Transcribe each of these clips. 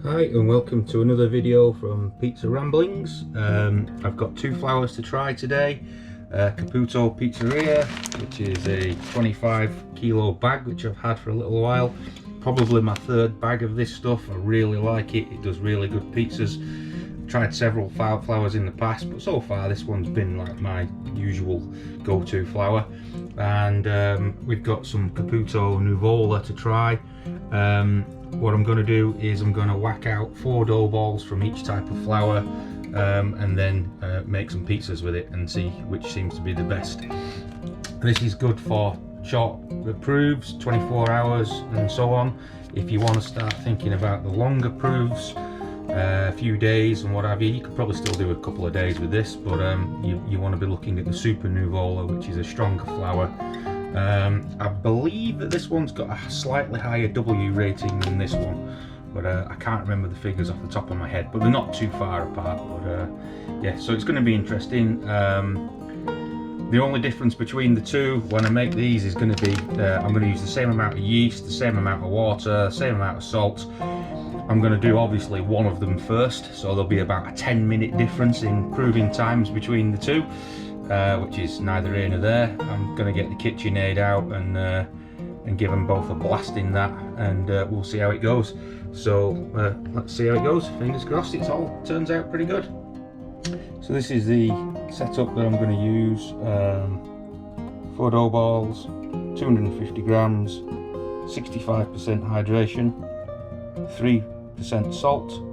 Hi and welcome to another video from Pizza Ramblings. I've got two flours to try today. Caputo Pizzeria, which is a 25 kilo bag which I've had for a little while. Probably my third bag of this stuff. I really like it. It does really good pizzas. I've tried several flours in the past, but so far this one's been like my usual go-to flour. And we've got some Caputo Nuvola to try. What I'm going to do is I'm going to whack out 4 dough balls from each type of flour and then make some pizzas with it and see which seems to be the best. This is good for short proofs, 24 hours and so on. If you want to start thinking about the longer proofs, a few days and what have you, you could probably still do a couple of days with this, but you want to be looking at the Super Nuvola, which is a stronger flour. I believe that this one's got a slightly higher W rating than this one, but I can't remember the figures off the top of my head, but they're not too far apart. But yeah, so it's going to be interesting. The only difference between the two when I make these is going to be I'm going to use the same amount of yeast, the same amount of water, the same amount of salt. I'm going to do obviously one of them first, so there'll be about a 10-minute difference in proving times between the two. Which is neither here nor there. I'm going to get the KitchenAid out and give them both a blast in that, and we'll see how it goes. So let's see how it goes. Fingers crossed it all turns out pretty good. So this is the setup that I'm going to use. 4 dough balls, 250 grams, 65% hydration, 3% salt.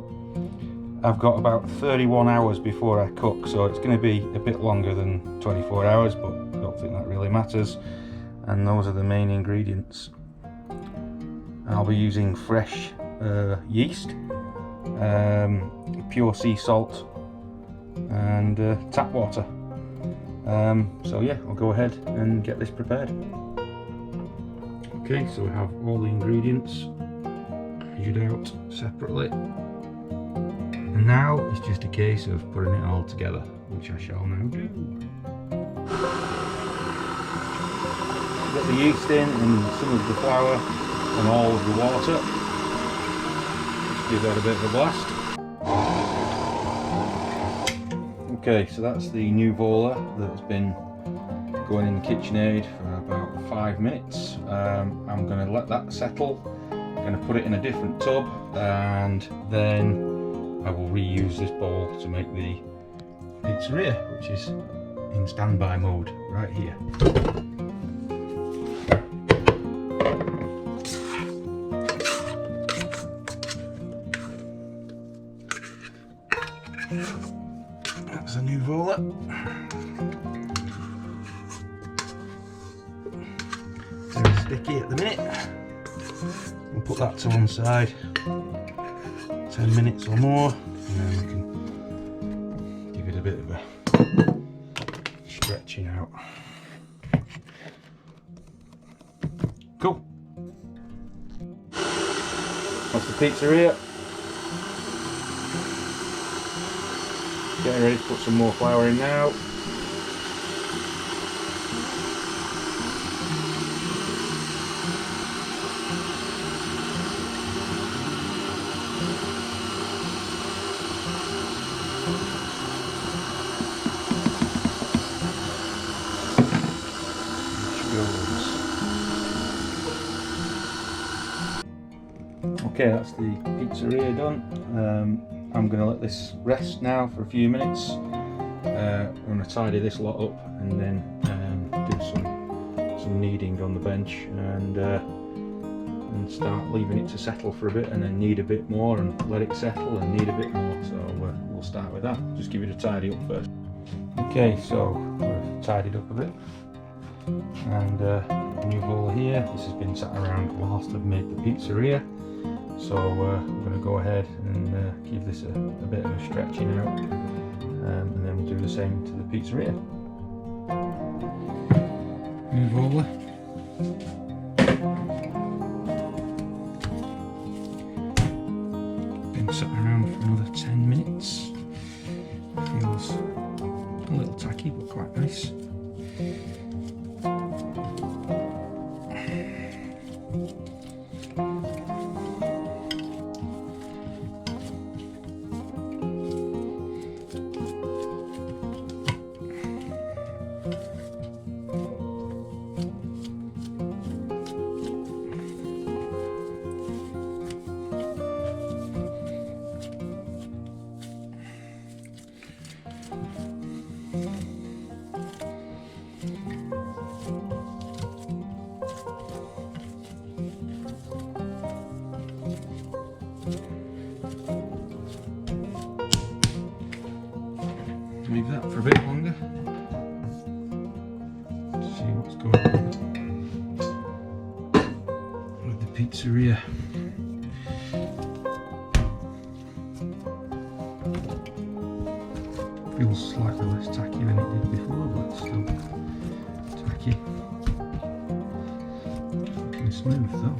I've got about 31 hours before I cook, so it's going to be a bit longer than 24 hours, but I don't think that really matters. And those are the main ingredients. I'll be using fresh yeast, pure sea salt and tap water. So yeah, I'll go ahead and get this prepared. Okay, so we have all the ingredients measured out separately. And now it's just a case of putting it all together, which I shall now do. Got the yeast in and some of the flour and all of the water. Just give that a bit of a blast. Okay, so that's the Nuvola that's been going in the KitchenAid for about 5 minutes. I'm going to let that settle. I'm going to put it in a different tub, and then I will reuse this bowl to make the pizzeria, which is in standby mode right here. That's a Nuvola. Very sticky at the minute. We'll put that to one side. 10 minutes or more, and then we can give it a bit of a stretching out. Cool. That's the pizzeria. Getting ready to put some more flour in now. Okay, that's the pizzeria done. I'm going to let this rest now for a few minutes. I'm going to tidy this lot up and then do some kneading on the bench and start leaving it to settle for a bit, and then knead a bit more and let it settle and knead a bit more. So we'll start with that. Just give it a tidy up first. Okay, so we've tidied up a bit, and new bowl here. This has been sat around whilst I've made the pizzeria. So I'm going to go ahead and give this a bit of a stretching out, and then we'll do the same to the pizzeria. Nuvola. Been sat around for another 10 minutes. Feels a little tacky but quite nice. Leave that for a bit longer. See what's going on with the pizzeria. Feels slightly less tacky than it did before, but it's still tacky. Looking smooth though.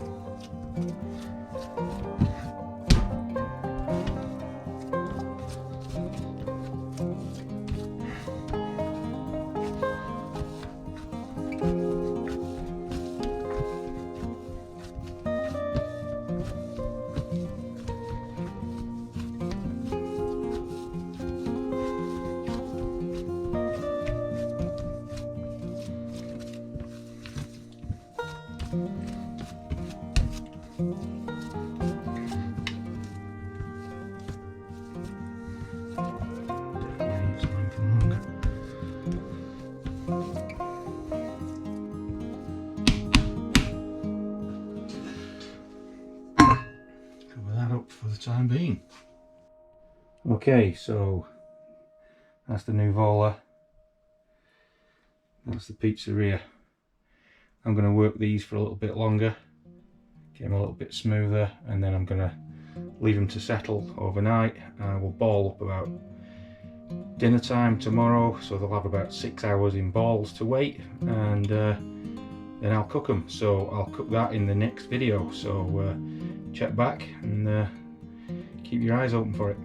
For the time being. Okay, so that's the Nuvola, that's the pizzeria. I'm going to work these for a little bit longer, get them a little bit smoother, and then I'm going to leave them to settle overnight. I will ball up about dinner time tomorrow, so they'll have about 6 hours in balls to wait, and then I'll cook them. So I'll cook that in the next video, so check back and keep your eyes open for it.